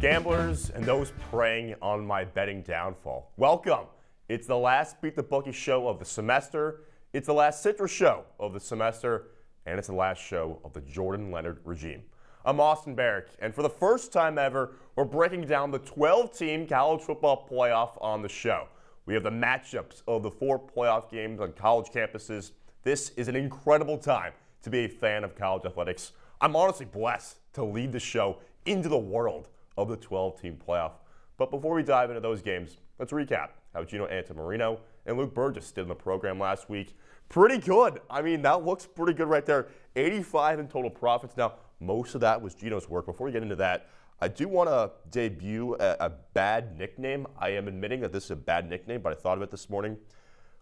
Gamblers and those preying on my betting downfall, welcome. It's the last Beat the Bookie show of the semester. It's the last Citrus show of the semester, and it's the last show of the Jordan Leonard regime. I'm Austin Barach, and for the first time ever, we're breaking down the 12-team college football playoff on the show. We have the matchups of the 4 playoff games on college campuses. This is an incredible time to be a fan of college athletics. I'm honestly blessed to lead the show into the world of the 12-team playoff. But before we dive into those games, let's recap how Gino Antamarino and Luke Burgess did in the program last week. Pretty good. I mean, that looks pretty good right there. 85 in total profits. Now, most of that was Gino's work. Before we get into that, I do want to debut a bad nickname. I am admitting that this is a bad nickname, but I thought of it this morning.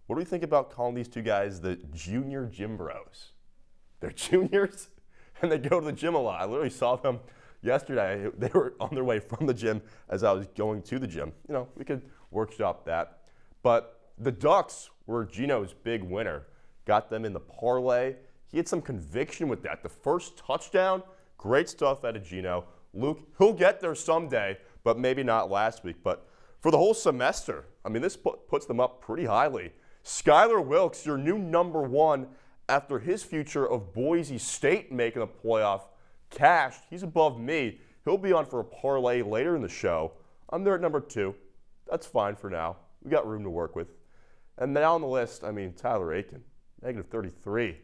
What do we think about calling these two guys the Junior Gym Bros? They're juniors, and they go to the gym a lot. I literally saw them yesterday. They were on their way from the gym as I was going to the gym. You know, we could workshop that. But the Ducks were Gino's big winner. Got them in the parlay. He had some conviction with that. The first touchdown, great stuff out of Gino. Luke, he'll get there someday, but maybe not last week. But for the whole semester, I mean, this puts them up pretty highly. Skyler Wilkes, your new number 1 after his future of Boise State making a playoff cashed. He's above me. He'll be on for a parlay later in the show. I'm there at number 2. That's fine for now. We got room to work with. And now on the list, I mean, Tyler Aiken, negative 33.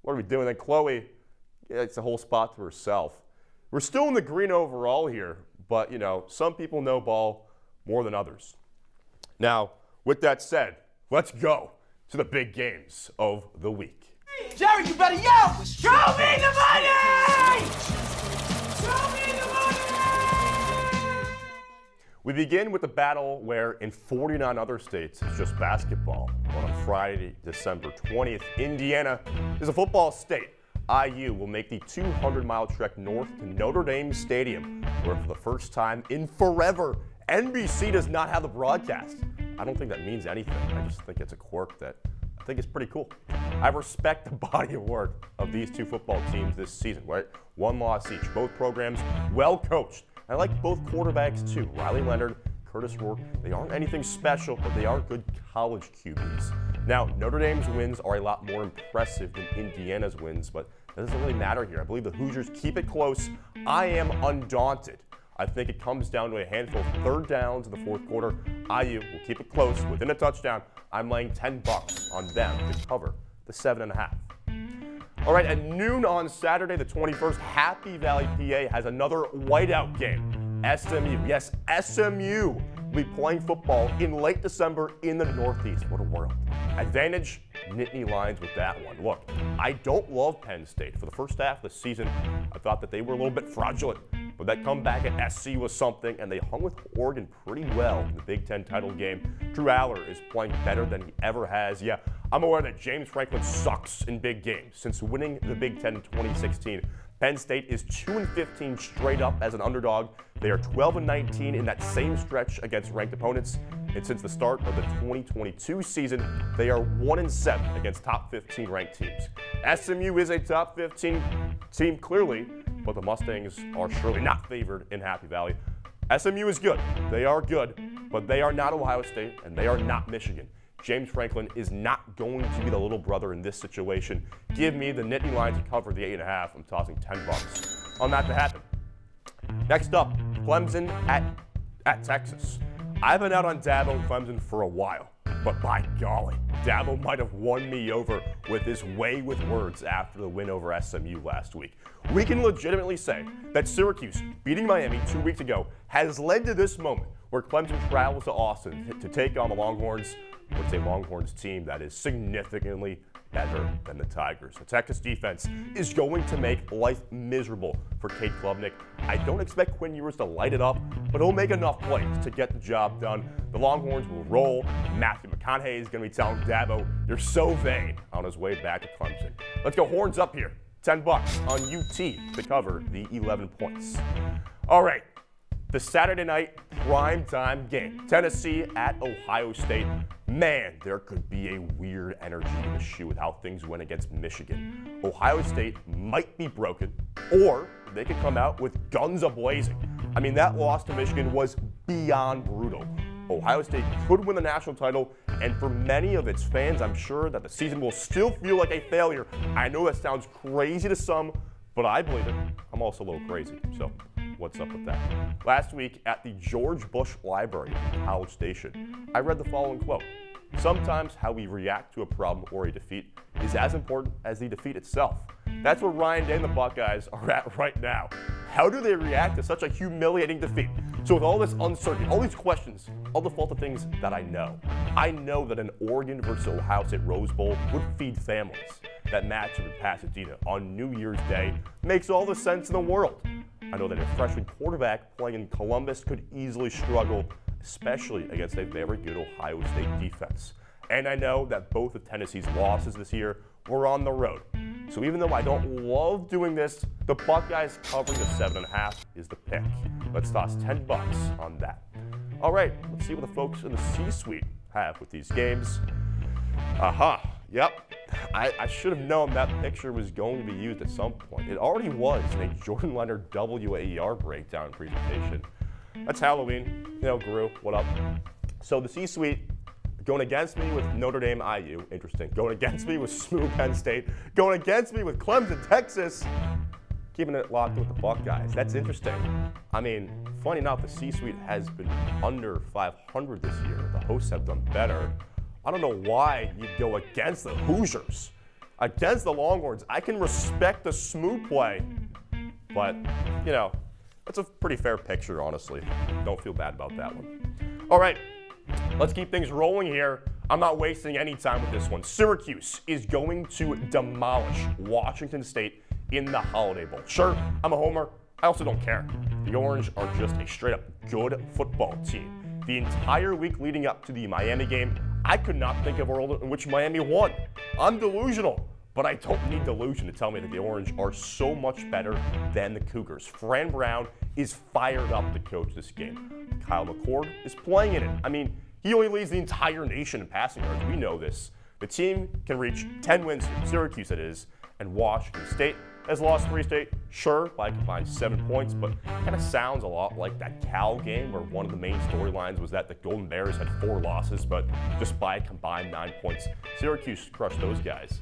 What are we doing? Then Chloe, it's a whole spot to herself. We're still in the green overall here, but, you know, some people know ball more than others. Now, with that said, let's go to the big games of the week. Jerry, you better yell! Show me the money! Show me the money! We begin with the battle where in 49 other states it's just basketball. But on Friday, December 20th, Indiana is a football state. IU will make the 200-mile trek north to Notre Dame Stadium, where for the first time in forever, NBC does not have the broadcast. I don't think that means anything. I just think it's a quirk that I think is pretty cool. I respect the body of work of these two football teams this season, right? 1 loss each. Both programs well coached. I like both quarterbacks too. Riley Leonard, Curtis Rourke. They aren't anything special, but they are good college QBs. Now, Notre Dame's wins are a lot more impressive than Indiana's wins, but that doesn't really matter here. I believe the Hoosiers keep it close. I am undaunted. I think it comes down to a handful of third downs in the fourth quarter. IU will keep it close within a touchdown. I'm laying $10 on them to cover the 7.5. All right, at noon on Saturday, the 21st, Happy Valley, PA has another whiteout game. SMU, yes, SMU will be playing football in late December in the Northeast. What a world. Advantage, Nittany Lions with that one. Look, I don't love Penn State. For the first half of the season, I thought that they were a little bit fraudulent. But that comeback at SC was something, and they hung with Oregon pretty well in the Big Ten title game. Drew Aller is playing better than he ever has. Yeah, I'm aware that James Franklin sucks in big games. Since winning the Big Ten in 2016, Penn State is 2-15 straight up as an underdog. They are 12-19 in that same stretch against ranked opponents. And since the start of the 2022 season, they are 1-7 against top 15 ranked teams. SMU is a top 15 team clearly, but the Mustangs are surely not favored in Happy Valley. SMU is good. They are good, but they are not Ohio State, and they are not Michigan. James Franklin is not going to be the little brother in this situation. Give me the Nittany Lions to cover the 8.5. I'm tossing $10 on that to happen. Next up, Clemson at Texas. I've been out on Dabo and Clemson for a while, but by golly, Dabo might have won me over with his way with words after the win over SMU last week. We can legitimately say that Syracuse beating Miami 2 weeks ago has led to this moment where Clemson travels to Austin to take on the Longhorns. It's a Longhorns team that is significantly better than the Tigers. The Texas defense is going to make life miserable for Cade Klubnik. I don't expect Quinn Ewers to light it up, but he'll make enough plays to get the job done. The Longhorns will roll. Matthew McConaughey is going to be telling Dabo, you're so vain, on his way back to Clemson. Let's go horns up here. $10 on UT to cover the 11 points. All right. The Saturday night primetime game, Tennessee at Ohio State. Man, there could be a weird energy in the shoe with how things went against Michigan. Ohio State might be broken, or they could come out with guns a-blazing. I mean, that loss to Michigan was beyond brutal. Ohio State could win the national title, and for many of its fans, I'm sure that the season will still feel like a failure. I know that sounds crazy to some, but I believe it. I'm also a little crazy, so what's up with that? Last week at the George Bush Library in College Station, I read the following quote. Sometimes how we react to a problem or a defeat is as important as the defeat itself. That's where Ryan Day and the Buckeyes are at right now. How do they react to such a humiliating defeat? So with all this uncertainty, all these questions, I'll default to things that I know. I know that an Oregon versus Ohio State Rose Bowl would feed families. That matchup in Pasadena on New Year's Day makes all the sense in the world. I know that a freshman quarterback playing in Columbus could easily struggle, especially against a very good Ohio State defense. And I know that both of Tennessee's losses this year were on the road. So even though I don't love doing this, the Buckeyes covering the 7.5 is the pick. Let's toss $10 on that. All right, let's see what the folks in the C-suite have with these games. Yep. I should have known that picture was going to be used at some point. It already was in a Jordan Leonard WAER breakdown presentation. That's Halloween. Gru, what up? So the C-suite going against me with Notre Dame IU, interesting. Going against me with smooth Penn State. Going against me with Clemson, Texas. Keeping it locked with the Buckeyes. That's interesting. I mean, funny enough, the C-suite has been under 500 this year. The hosts have done better. I don't know why you'd go against the Hoosiers. Against the Longhorns. I can respect the smooth play, but, that's a pretty fair picture, honestly. Don't feel bad about that one. All right, let's keep things rolling here. I'm not wasting any time with this one. Syracuse is going to demolish Washington State in the Holiday Bowl. Sure, I'm a homer. I also don't care. The Orange are just a straight-up good football team. The entire week leading up to the Miami game, I could not think of a world in which Miami won. I'm delusional, but I don't need delusion to tell me that the Orange are so much better than the Cougars. Fran Brown is fired up to coach this game. Kyle McCord is playing in it. I mean, he only leads the entire nation in passing yards. We know this. The team can reach 10 wins, Syracuse it is, and Washington State has lost 3 straight, sure, by a combined 7 points, but kind of sounds a lot like that Cal game where one of the main storylines was that the Golden Bears had 4 losses, but just by a combined 9 points, Syracuse crushed those guys.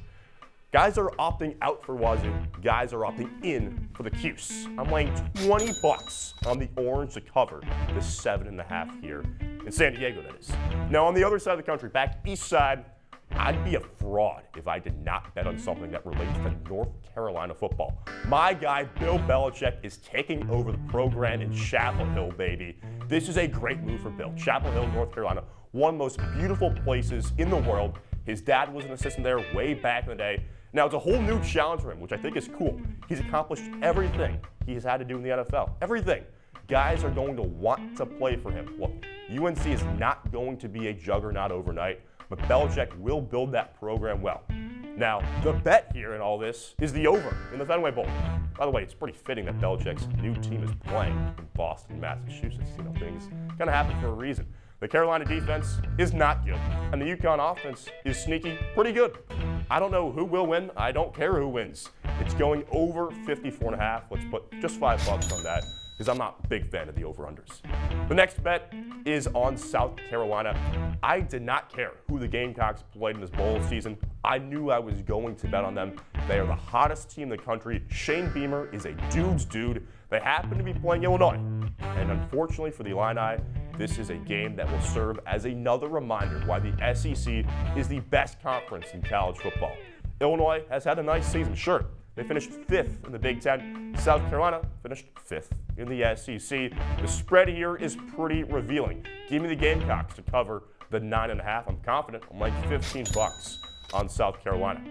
Guys are opting out for Wazoo. Guys are opting in for the Cuse. I'm laying $20 on the Orange to cover the 7.5 here in San Diego, that is. Now, on the other side of the country, back east side, I'd be a fraud if I did not bet on something that relates to North Carolina football. My guy, Bill Belichick, is taking over the program in Chapel Hill, baby. This is a great move for Bill. Chapel Hill, North Carolina, one of the most beautiful places in the world. His dad was an assistant there way back in the day. Now, it's a whole new challenge for him, which I think is cool. He's accomplished everything he has had to do in the NFL. Everything. Guys are going to want to play for him. Look, UNC is not going to be a juggernaut overnight, but Belichick will build that program well. Now, the bet here in all this is the over in the Fenway Bowl. By the way, it's pretty fitting that Belichick's new team is playing in Boston, Massachusetts. Things kind of happen for a reason. The Carolina defense is not good, and the UConn offense is sneaky pretty good. I don't know who will win. I don't care who wins. It's going over 54.5. Let's put just $5 on that, because I'm not a big fan of the over-unders. The next bet is on South Carolina. I did not care who the Gamecocks played in this bowl season. I knew I was going to bet on them. They are the hottest team in the country. Shane Beamer is a dude's dude. They happen to be playing Illinois. And unfortunately for the Illini, this is a game that will serve as another reminder why the SEC is the best conference in college football. Illinois has had a nice season, sure. They finished 5th in the Big Ten. South Carolina finished 5th in the SEC. The spread here is pretty revealing. Give me the Gamecocks to cover the 9.5. I'm confident. I'm like $15 on South Carolina.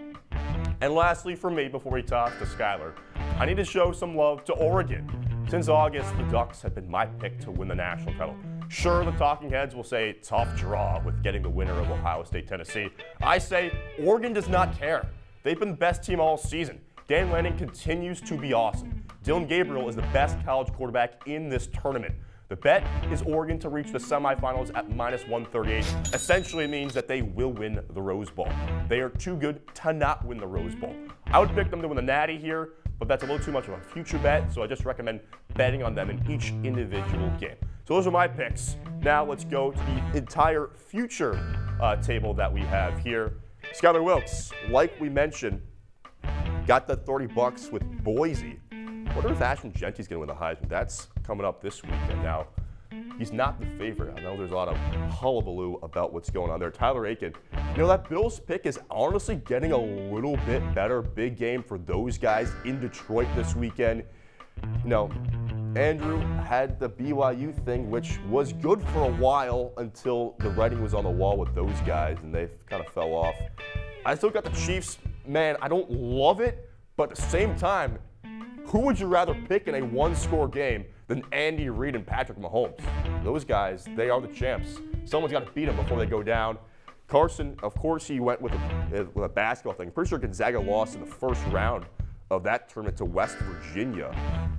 And lastly for me, before we toss to Skyler, I need to show some love to Oregon. Since August, the Ducks have been my pick to win the national title. Sure, the talking heads will say tough draw with getting the winner of Ohio State, Tennessee. I say Oregon does not care. They've been the best team all season. Dan Lanning continues to be awesome. Dylan Gabriel is the best college quarterback in this tournament. The bet is Oregon to reach the semifinals at -138. Essentially means that they will win the Rose Bowl. They are too good to not win the Rose Bowl. I would pick them to win the Natty here, but that's a little too much of a future bet, so I just recommend betting on them in each individual game. So those are my picks. Now let's go to the entire future table that we have here. Skyler Wilkes, like we mentioned, got that $30 with Boise. I wonder if Ashton Genty's going to win the Heisman. That's coming up this weekend. Now, he's not the favorite. I know there's a lot of hullabaloo about what's going on there. Tyler Aiken, that Bills pick is honestly getting a little bit better. Big game for those guys in Detroit this weekend. Andrew had the BYU thing, which was good for a while until the writing was on the wall with those guys, and they kind of fell off. I still got the Chiefs. Man, I don't love it, but at the same time, who would you rather pick in a one-score game than Andy Reid and Patrick Mahomes? Those guys, they are the champs. Someone's got to beat them before they go down. Carson, of course, he went with a basketball thing. Pretty sure Gonzaga lost in the first round of that tournament to West Virginia.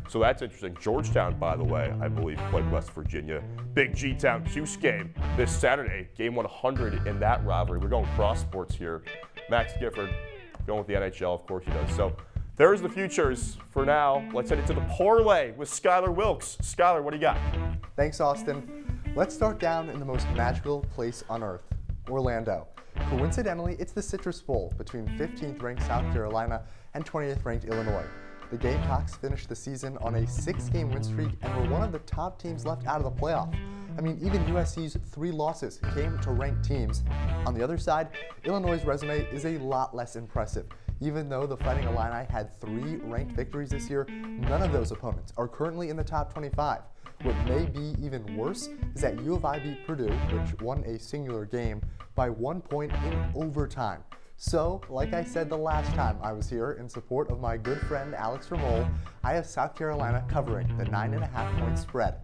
So that's interesting. Georgetown, by the way, I believe played West Virginia. Big G-Town Cuse game this Saturday, game 100 in that rivalry. We're going cross sports here. Max Gifford going with the NHL, of course he does. So there's the futures for now. Let's head into the parlay with Skyler Wilkes. Skyler, what do you got? Thanks, Austin. Let's start down in the most magical place on earth, Orlando. Coincidentally, it's the Citrus Bowl between 15th ranked South Carolina and 20th ranked Illinois. The Gamecocks finished the season on a 6-game win streak and were one of the top teams left out of the playoff. I mean, even USC's 3 losses came to ranked teams. On the other side, Illinois' resume is a lot less impressive. Even though the Fighting Illini had 3 ranked victories this year, none of those opponents are currently in the top 25. What may be even worse is that U of I beat Purdue, which won a singular game, by 1 point in overtime. So, like I said the last time I was here in support of my good friend Alex Ramol, I have South Carolina covering the 9.5-point spread.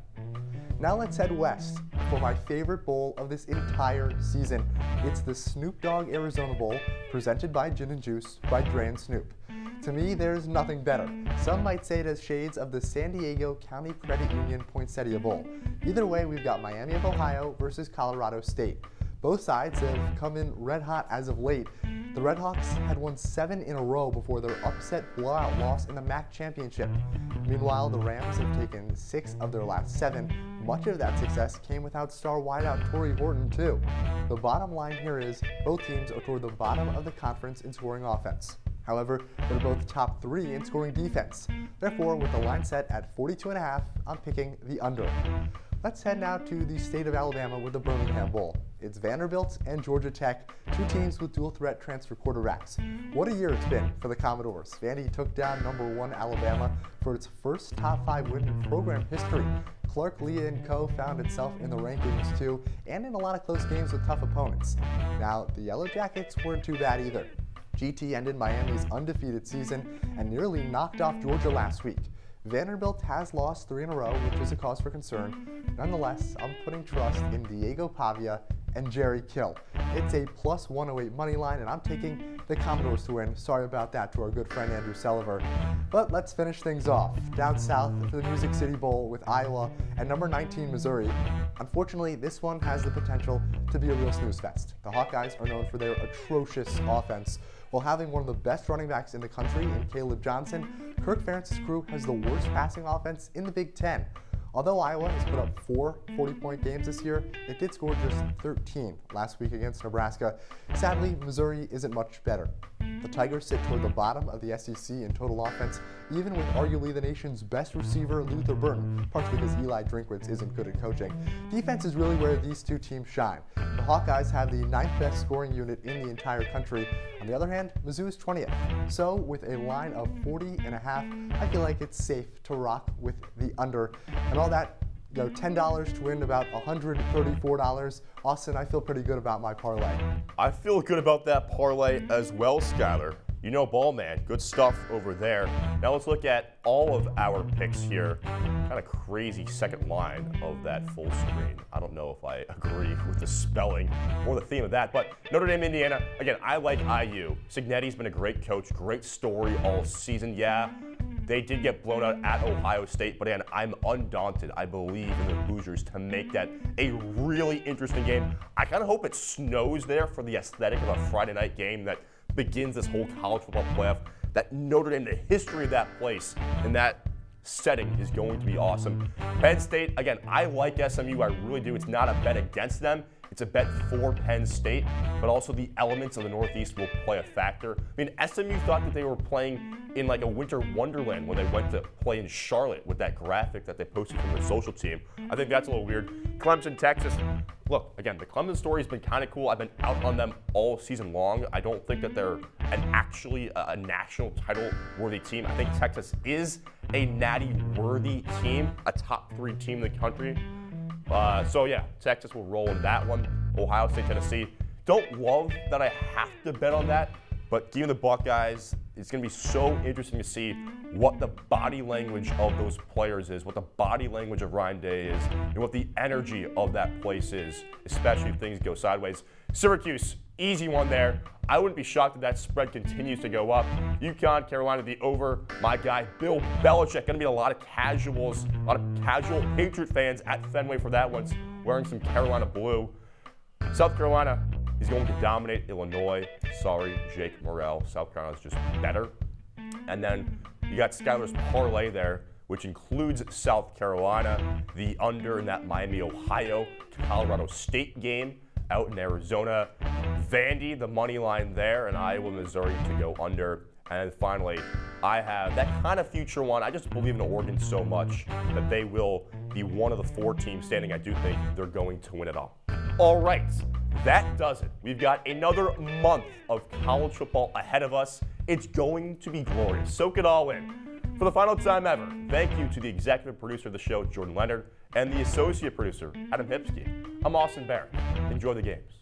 Now let's head west for my favorite bowl of this entire season. It's the Snoop Dogg Arizona Bowl, presented by Gin and Juice by Dre and Snoop. To me, there's nothing better. Some might say it has shades of the San Diego County Credit Union Poinsettia Bowl. Either way, we've got Miami of Ohio versus Colorado State. Both sides have come in red hot as of late. The Redhawks had won 7 in a row before their upset blowout loss in the MAC championship. Meanwhile, the Rams have taken 6 of their last 7. Much of that success came without star wideout Torrey Horton, too. The bottom line here is both teams are toward the bottom of the conference in scoring offense. However, they're both top 3 in scoring defense. Therefore, with the line set at 42.5, I'm picking the under. Let's head now to the state of Alabama with the Birmingham Bowl. It's Vanderbilt and Georgia Tech, 2 teams with dual threat transfer quarterbacks. What a year it's been for the Commodores. Vandy took down #1 Alabama for its first top 5 win in program history. Clark, Leah, and co. found itself in the rankings too, and in a lot of close games with tough opponents. Now, the Yellow Jackets weren't too bad either. GT ended Miami's undefeated season and nearly knocked off Georgia last week. Vanderbilt has lost 3 in a row, which is a cause for concern. Nonetheless, I'm putting trust in Diego Pavia and Jerry Kill. It's a +108 money line, and I'm taking the Commodores to win. Sorry about that to our good friend Andrew Sullivan. But let's finish things off. Down south for the Music City Bowl with Iowa and number 19 Missouri. Unfortunately, this one has the potential to be a real snooze fest. The Hawkeyes are known for their atrocious offense. While having one of the best running backs in the country in Caleb Johnson, Kirk Ferentz's crew has the worst passing offense in the Big Ten. Although Iowa has put up 4 40-point games this year, it did score just 13 last week against Nebraska. Sadly, Missouri isn't much better. The Tigers sit toward the bottom of the SEC in total offense, even with arguably the nation's best receiver, Luther Burton, partially because Eli Drinkwitz isn't good at coaching. Defense is really where these 2 teams shine. The Hawkeyes have the 9th best scoring unit in the entire country. On the other hand, Mizzou is 20th. So, with a line of 40.5, I feel like it's safe to rock with the under. And all that, $10 to win about $134. Austin, I feel pretty good about my parlay. I feel good about that parlay as well, Skyler. You know ball, man. Good stuff over there. Now let's look at all of our picks here. Kind of crazy second line of that full screen. I don't know if I agree with the spelling or the theme of that, but Notre Dame, Indiana, again, I like IU. Signetti's been a great coach, great story all season. Yeah, they did get blown out at Ohio State, but again, I'm undaunted. I believe in the Hoosiers to make that a really interesting game. I kind of hope it snows there for the aesthetic of a Friday night game that begins this whole college football playoff. that Notre Dame, the history of that place and that setting is going to be awesome. Penn State, again, I like SMU, I really do. It's not a bet against them. It's a bet for Penn State, but also the elements of the Northeast will play a factor. I mean, SMU thought that they were playing in like a winter wonderland when they went to play in Charlotte with that graphic that they posted from their social team. I think that's a little weird. Clemson, Texas. Look, again, the Clemson story has been kind of cool. I've been out on them all season long. I don't think that they're actually a national title-worthy team. I think Texas is a natty-worthy team, a top 3 team in the country. So yeah, Texas will roll in that one. Ohio State, Tennessee. Don't love that I have to bet on that, but given the Buckeyes, it's going to be so interesting to see what the body language of those players is, what the body language of Ryan Day is, and what the energy of that place is, especially if things go sideways. Syracuse, easy one there. I wouldn't be shocked if that spread continues to go up. UConn, Carolina, the over. My guy, Bill Belichick. Going to be a lot of casuals, a lot of casual Patriot fans at Fenway for that one, wearing some Carolina blue. South Carolina is going to dominate Illinois. Sorry, Jake Morrell. South Carolina is just better. And then you got Skyler's parlay there, which includes South Carolina, the under in that Miami, Ohio, Colorado State game out in Arizona. Vandy, the money line there, and Iowa, Missouri to go under. And then finally, I have that kind of future one. I just believe in Oregon so much that they will be one of the 4 teams standing. I do think they're going to win it all. All right, that does it. We've got another month of college football ahead of us. It's going to be glorious. Soak it all in. For the final time ever, thank you to the executive producer of the show, Jordan Leonard, and the associate producer, Adam Hipsky. I'm Austin Barach. Enjoy the games.